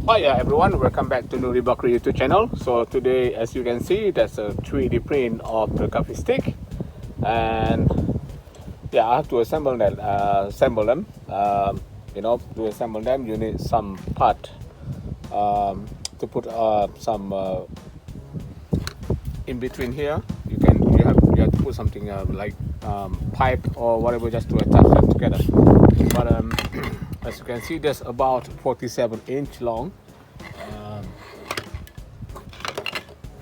Hi everyone, welcome back to Nuri Bakri YouTube channel. So today, as you can see, that's a 3D print of the Gaffi stick, and yeah, I have to assemble that. Assemble them. To assemble them, you need some part to put some in between here. You have to put something like pipe or whatever just to attach them together. But as you can see, there's about 47-inch long.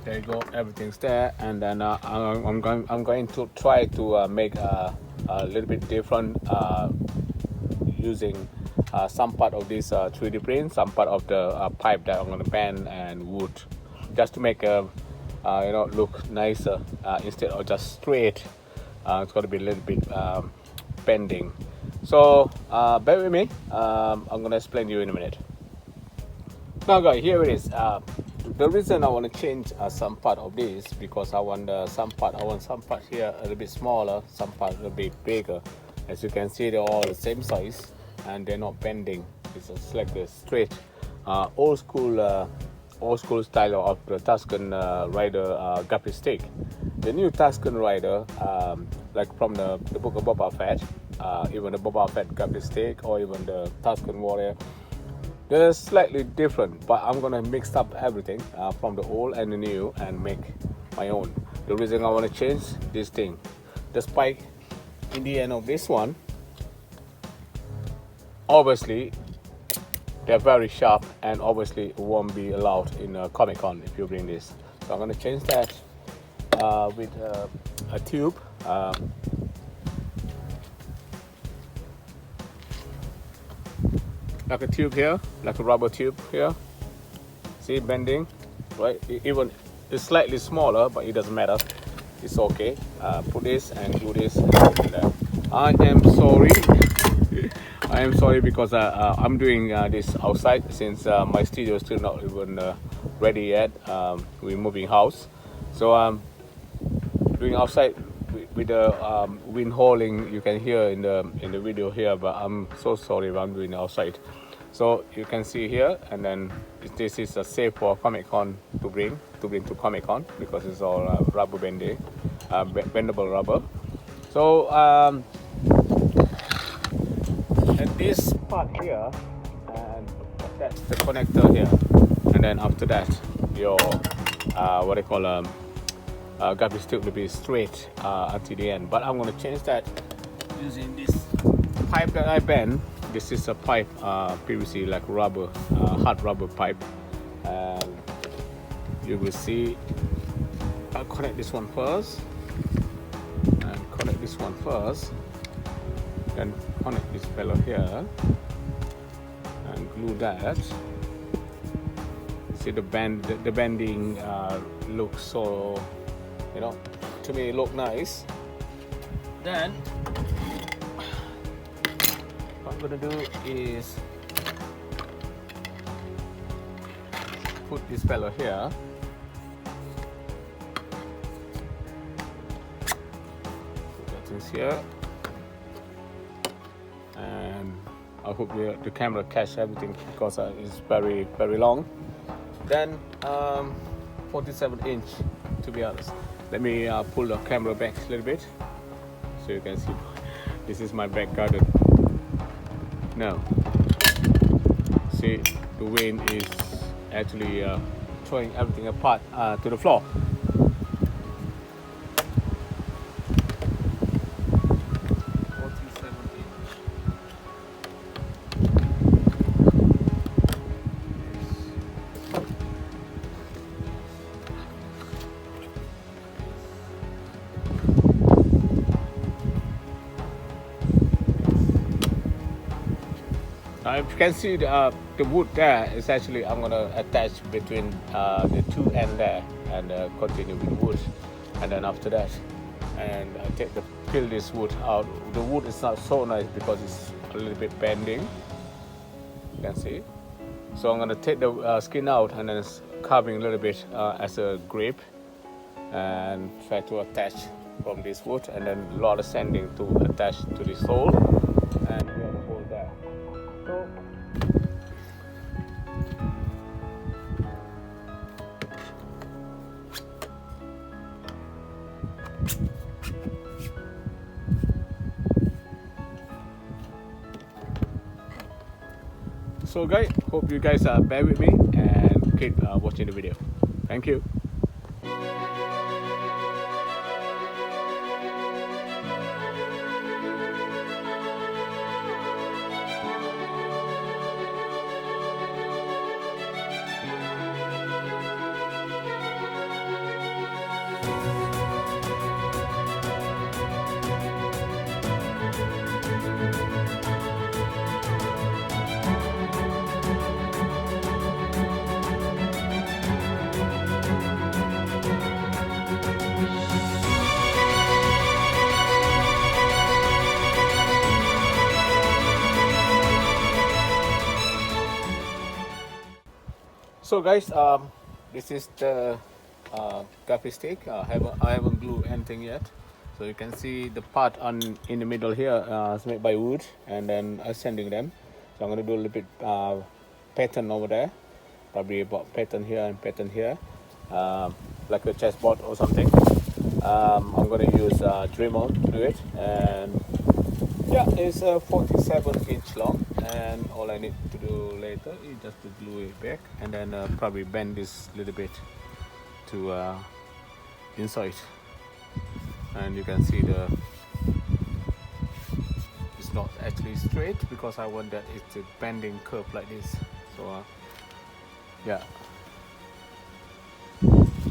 There you go, everything's there, and then I'm going to try to make a little bit different using some part of this 3D print, some part of the pipe that I'm going to bend, and wood, just to make a look nicer instead of just straight. It's going to be a little bit bending. So bear with me. I'm going to explain to you in a minute. Now guys, here it is. The reason I want to change some part of this, because I want some part here a little bit smaller, some part a little bit bigger. As you can see, they're all the same size and they're not bending. It's just like the straight old school style of the Tusken Rider Gaffi stick. The new Tusken Rider, like from the book of Boba Fett, even the Boba Fett Gaffi stick, or even the Tusken Warrior, they're slightly different, but I'm gonna mix up everything from the old and the new and make my own. The reason I want to change this thing, the spike in the end of this one, obviously they're very sharp, and obviously it won't be allowed in a Comic-Con if you bring this. So I'm gonna change that with a tube. Like a tube here, like a rubber tube here. See, bending, right? Even it's slightly smaller, but it doesn't matter. It's okay. Put this and do this and do that. I am sorry. I am sorry because I'm doing this outside, since my studio is still not even ready yet. We're moving house, so I'm doing outside with the wind howling. You can hear in the video here, but I'm so sorry if I'm doing it outside. So you can see here, and then this is a safe for Comic-Con to bring to Comic-Con, because it's all rubber bendable rubber. So and this part here, and that's the connector here, and then after that your what I call Gaffi stick will be straight until the end. But I'm going to change that using this pipe that I bend. This is a pipe, PVC, like rubber, hard rubber pipe, and you will see. I'll connect this one first, and connect this one first, then connect this fellow here and glue that. See the bending looks so, to me it look nice. Then what I'm gonna do is put this fellow here. Put that things here, and I hope the camera catch everything, because it's very long. Then 47-inch, to be honest. Let me pull the camera back a little bit so you can see. This is my back garden. Now, see, the wind is actually throwing everything apart to the floor. If you can see the wood there, is actually I'm gonna attach between the two end there, and continue with wood, and then after that, and I peel this wood out. The wood is not so nice because it's a little bit bending. You can see. So I'm gonna take the skin out, and then carving a little bit as a grip, and try to attach from this wood, and then a lot of sanding to attach to this hole, and we have a hole there. So So guys, hope you guys bear with me and keep watching the video. Thank you. So guys, this is the Gaffi steak. I haven't glued anything yet. So you can see the part in the middle here is made by wood, and then ascending them. So I'm gonna do a little bit pattern over there, probably about pattern here and pattern here, like a chessboard or something. I'm gonna use Dremel to do it, and yeah, it's 47-inch long, and all I need to do later is just to glue it back, and then probably bend this a little bit to inside. And you can see it's not actually straight because I want that it's a bending curve like this. So yeah,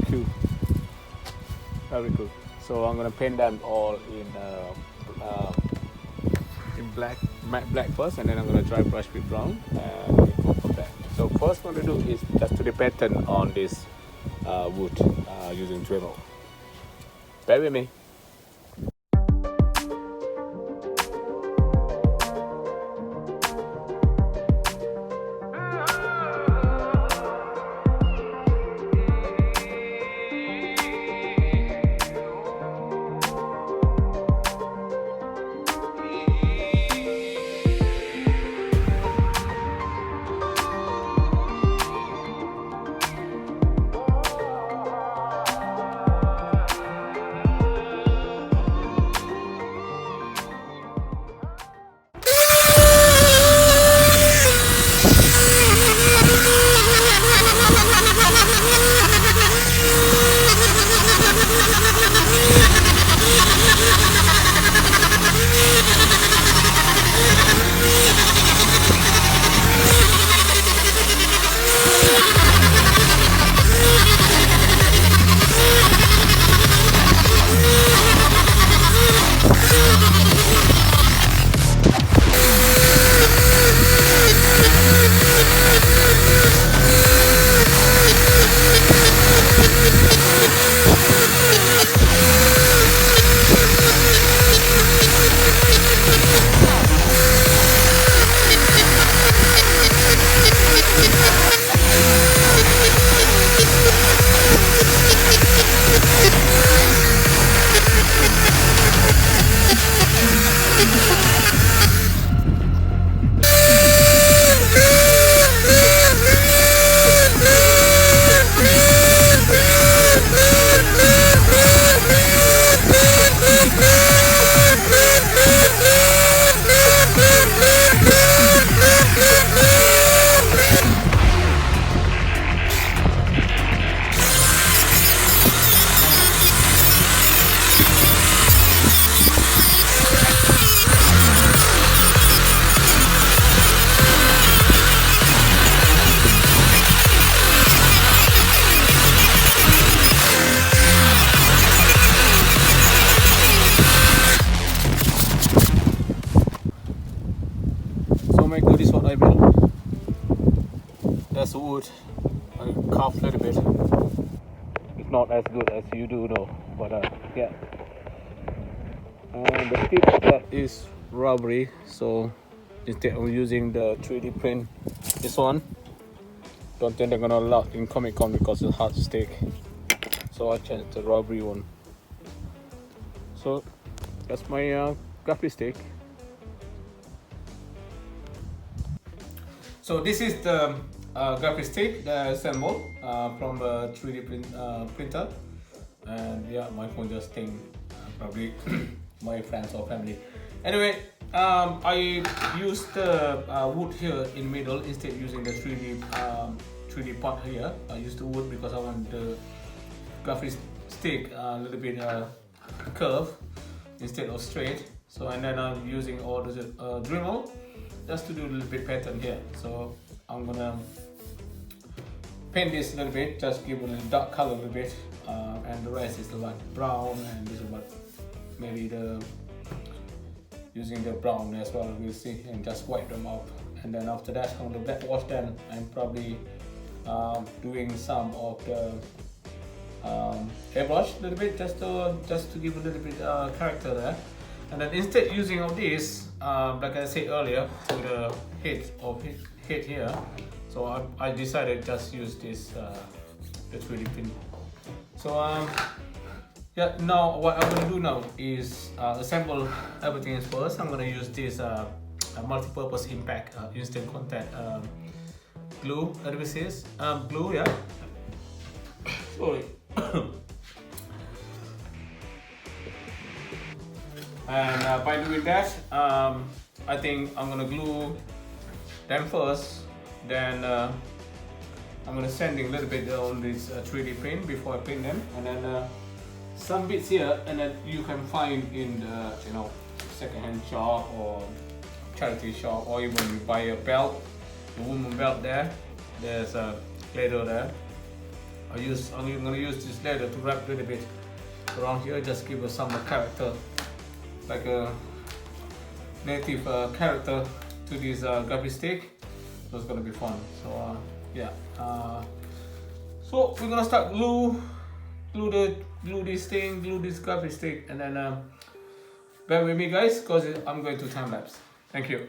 cool, very cool. So I'm gonna paint them all in black, matte black first, and then I'm gonna dry brush with brown and go from there. So first what I'm gonna do is just do the pattern on this wood using Dremel. Bear with me. This is what I built. That's wood. I carved a little bit. It's not as good as you do know, but yeah. And the tip that is rubbery, so instead of using the 3D print, this one, don't think they're gonna allow in Comic Con because it's hard to stick. So I changed the rubbery one. So that's my Gaffi stick. So this is the Gaffi stick that I assembled from a 3D printer, and yeah, my phone just think probably my friends or family. Anyway, I used the wood here in middle instead using the 3D pot here. I used the wood because I want the Gaffi stick a little bit curve instead of straight. So and then I'm using all the Dremel just to do a little bit pattern here. So I'm gonna paint this a little bit, just give it a dark color a little bit, and the rest is like brown, and this is what maybe the using the brown as well, we'll see, and just wipe them up. And then after that I'm gonna black wash them and probably doing some of the airbrush a little bit just to give a little bit character there. And then instead using of this, like I said earlier, to the head here, so I decided just use this the 3D print. So yeah, now what I'm gonna do now is assemble everything first. I'm gonna use this multi-purpose impact instant contact glue adhesives, glue, yeah. Sorry. And by doing that, I think I'm gonna glue them first. Then I'm gonna sanding a little bit on this 3D print before I print them, and then some bits here, and then you can find in the second-hand shop or charity shop, or even you buy a belt, the woman belt there. There's a leather there. I'm gonna use this leather to wrap a little bit around here, just give us some character, like a native character to this Gaffi stick. So it's gonna be fun. So yeah. So we're gonna start glue this thing, glue this Gaffi stick, and then bear with me guys, because I'm going to time lapse. Thank you.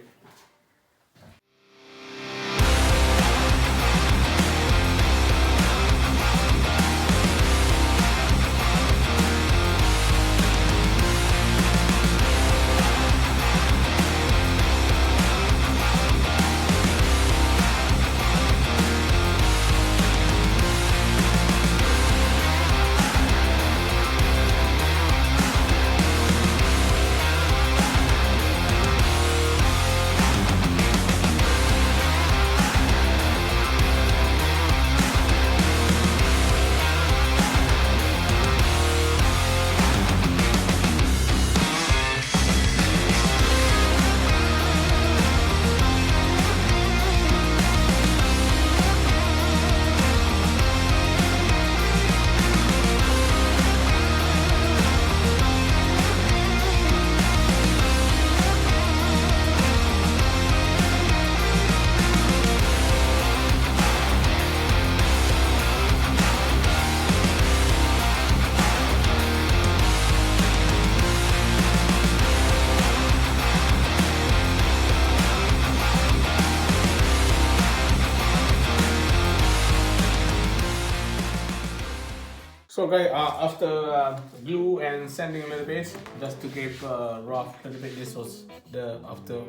So guys, after glue and sanding a little bit, just to give rough a little bit, this was the after,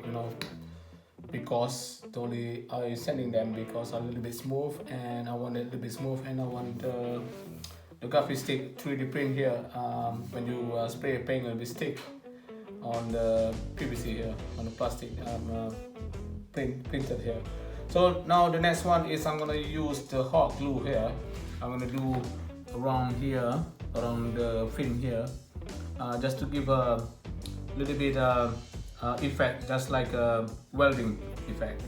because only I sanding them because a little bit smooth, and I want it a little bit smooth, and I want the Gaffi stick 3D print here. When you spray paint, it will stick on the PVC here, on the plastic printed here. So now the next one is I'm gonna use the hot glue here. I'm gonna do around here, around the fin here, just to give a little bit effect, just like a welding effect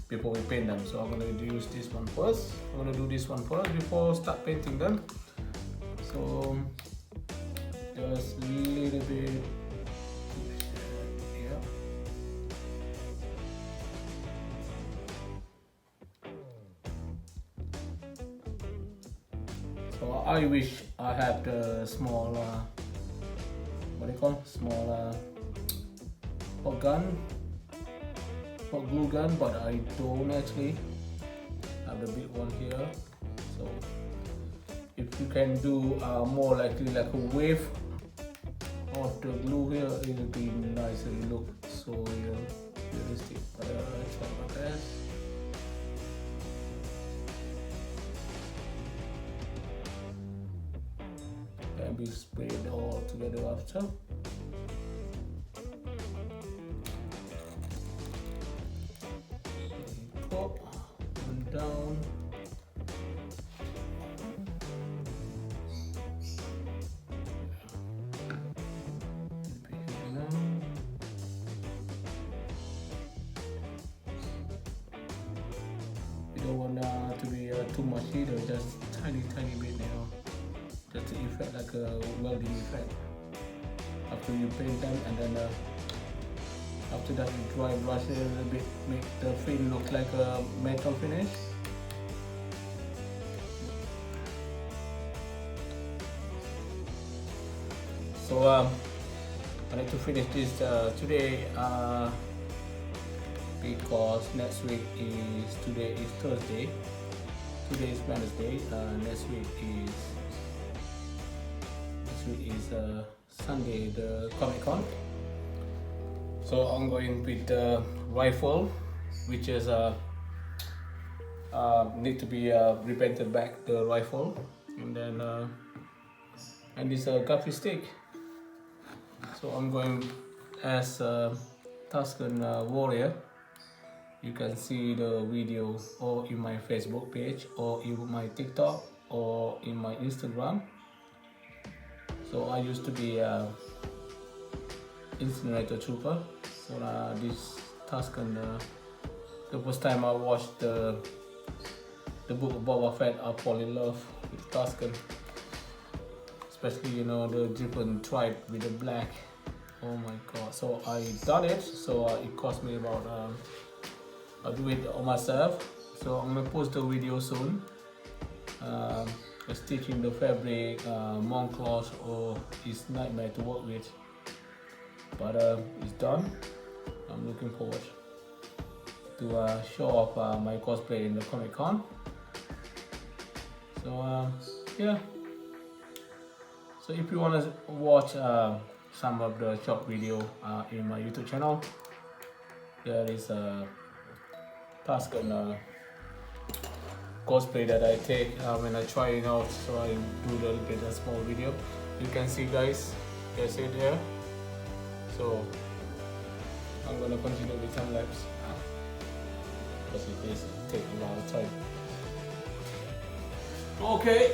before we paint them. So I'm going to use this one first. I'm going to do this one first before start painting them. So just a little bit here. So I wish I had the small, what do you call, small hot glue gun, but I don't actually have the big one here. So if you can do more likely like a wave of the glue here, it will be nice and look so realistic. But I try my best. Can be sprayed all together after. don't want to be too much heat, or just tiny bit, you know, just to effect like a welding effect. After you paint them, and then after that you dry brush it a little bit, make the fin look like a metal finish. So I need to finish this today because next week is, today is Thursday, today is Wednesday, next week is Sunday, the Comic Con. So I'm going with the rifle, which is need to be repainted back, the rifle, and then and this Gaffi stick. So I'm going as Tusken warrior. You can see the video or in my Facebook page, or in my TikTok, or in my Instagram. So I used to be incinerator trooper. So this Tusken, the first time I watched the book of Boba Fett, I fall in love with Tusken. Especially, you know, the different tribe with the black. Oh my god. So I done it. So it cost me about I'll do it on myself. So I'm gonna post the video soon. Stitching the fabric, monk cloth, or it's nightmare to work with. But it's done. I'm looking forward to show off my cosplay in the Comic Con. So yeah. So if you want to watch some of the short video in my YouTube channel, there is a Tusken cosplay that I take when I try it out. So I do a little bit of small video. You can see, guys, there's it there. So I'm gonna continue with time lapse because it is taking a lot of time. Okay.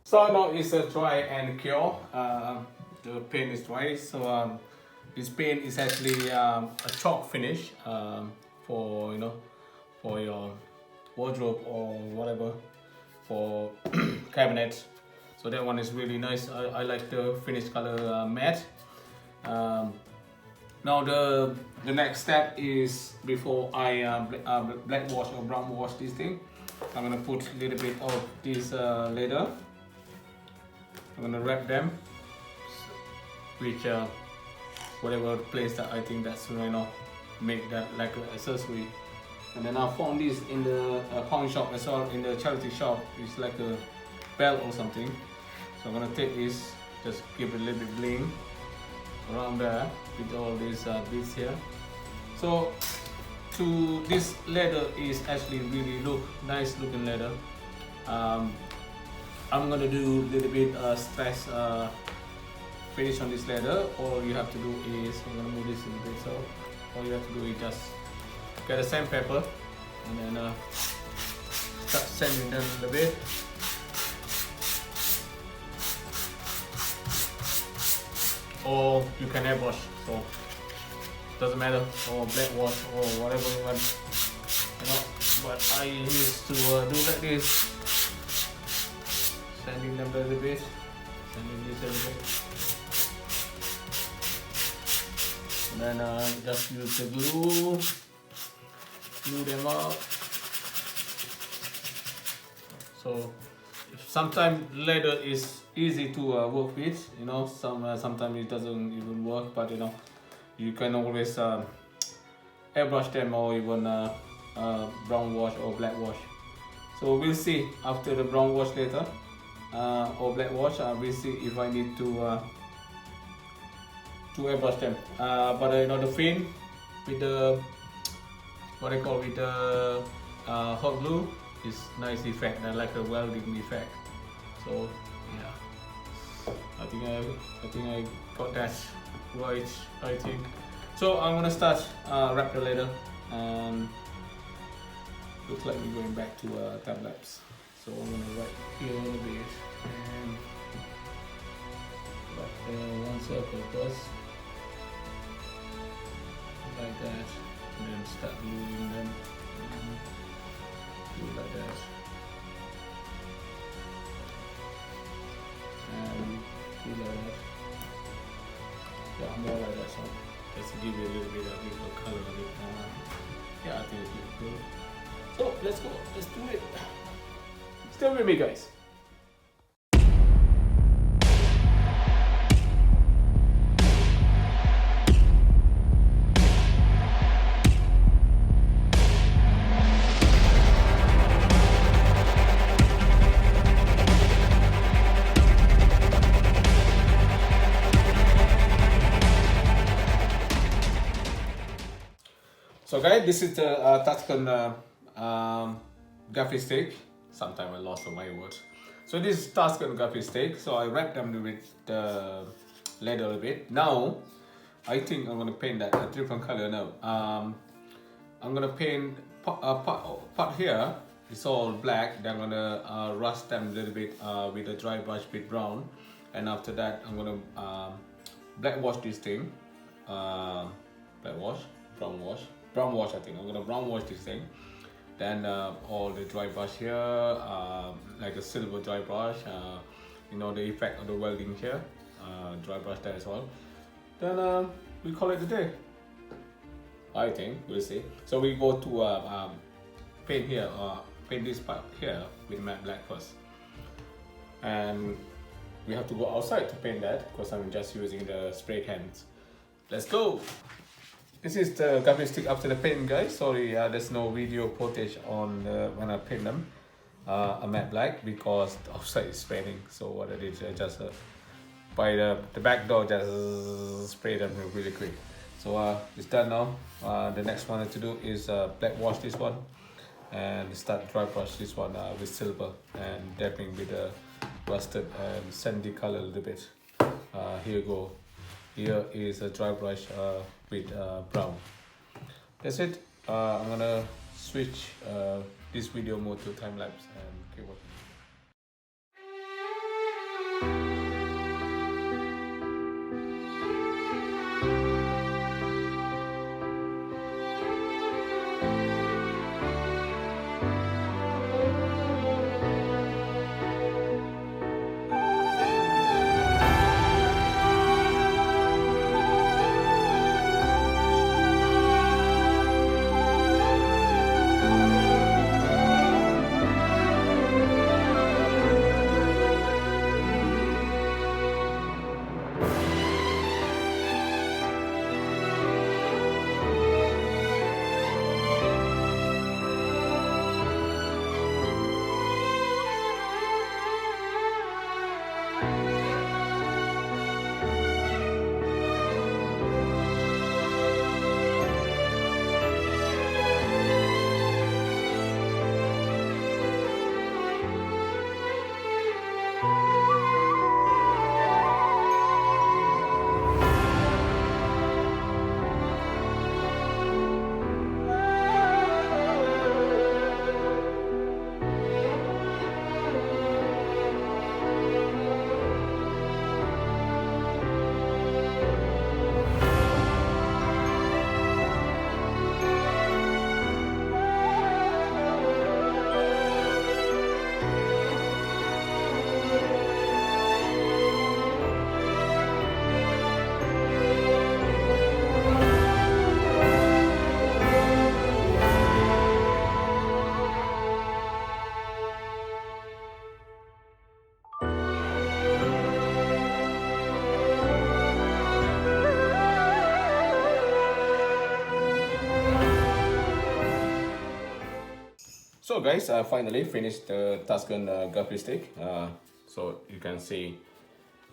So now it's a dry and cure. The paint is dry. So this paint is actually a chalk finish for, you know, for your wardrobe or whatever, for cabinet. So that one is really nice. I like the finish color matte. Now the next step is, before I black wash or brown wash this thing, I'm gonna put a little bit of this leather. I'm gonna wrap them with whatever place that I think that's, you know, make that like an accessory. And then I found this in the pawn shop as well, in the charity shop. It's like a belt or something. So I'm gonna take this, just give it a little bit bling around there with all these beads here. So this leather is actually really nice looking leather. I'm gonna do a little bit stress finish on this leather. All you have to do is, I'm gonna move this a little bit. So all you have to do is just get a sandpaper and then start sanding them a little bit. Or you can airbrush, so doesn't matter, or black wash or whatever you want, you know. But I used to do like this, sanding them a little bit, sanding this a little bit, and then just use the glue glue them up. So sometimes leather is easy to work with, you know, sometimes it doesn't even work, but you know, you can always airbrush them or even brown wash or black wash. So we'll see after the brown wash later or black wash. We'll see if I need to airbrush them. But you know, the fin with the what I call with the hot glue is nice effect, like a welding effect. So yeah, I think I got that right. I think so. I'm gonna start wrap the leather, and looks like we're going back to time lapse. So I'm gonna write here a little bit and wrap one circle first, like that, and then start gluing them. Do like that. And do like that. Yeah, more like that. So just to give you a little bit of color of it. Yeah, I think it's really cool. So let's go. Let's do it. Stay with me, guys. So guys, this is the Tusken Gaffi steak. Sometimes I lost my words. So this is Tusken Gaffi steak. So I wrapped them with the leather a little bit. Now, I think I'm gonna paint that a different color now. I'm gonna paint part here. It's all black. Then I'm gonna rust them a little bit with a dry brush with brown. And after that, I'm gonna black wash this thing. Brown wash, I think. I'm gonna brown wash this thing. Then all the dry brush here, like a silver dry brush, you know, the effect of the welding here, dry brush there as well. Then we call it a day. I think, we'll see. So we go to paint here, paint this part here with matte black first. And we have to go outside to paint that because I'm just using the spray cans. Let's go! This is the Gaffi stick after the paint, guys. Sorry, there's no video footage on when I paint them a matte black because the outside is raining. So what I did, I just by the back door, just spray them really quick. So it's done now. The next one I have to do is black wash this one and start dry brush this one with silver and dapping with a rusted and sandy color a little bit. Here you go. Here is a dry brush with brown. That's it. I'm gonna switch this video mode to time lapse and keep watching. So guys, I finally finished the Tusken Gaffi stick. So you can see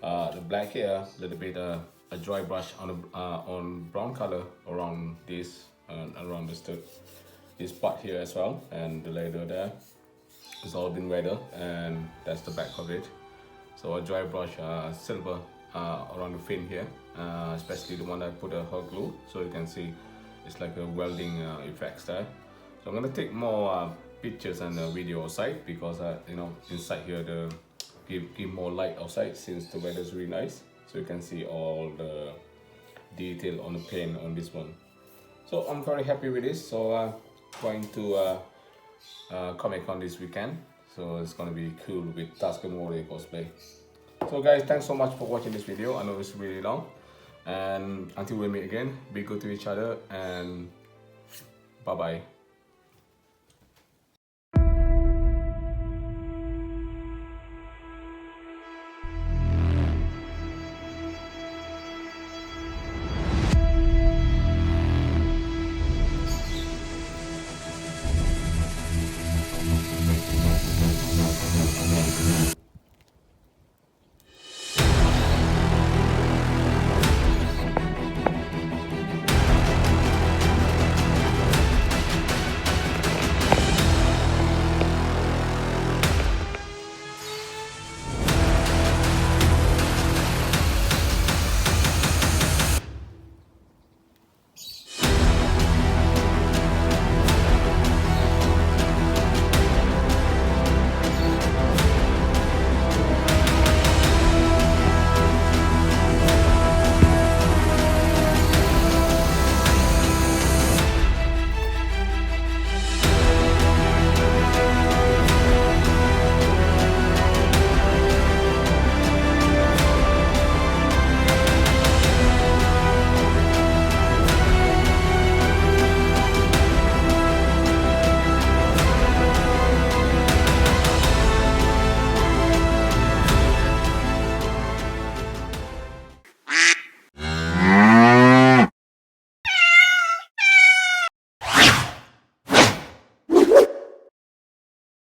the black here, a little bit a dry brush on brown color around this around this part here as well, and the leather there is all been weathered, and that's the back of it. So a dry brush silver around the fin here, especially the one I put a hot glue, so you can see it's like a welding effects there. So I'm gonna take more pictures and video outside, because you know, inside here the give more light outside, since the weather is really nice, so you can see all the detail on the paint on this one. So I'm very happy with this. So going to Comic-Con this weekend, so it's gonna be cool with Tusken Warrior cosplay. So guys, thanks so much for watching this video. I know it's really long, and until we meet again, be good to each other, and bye bye.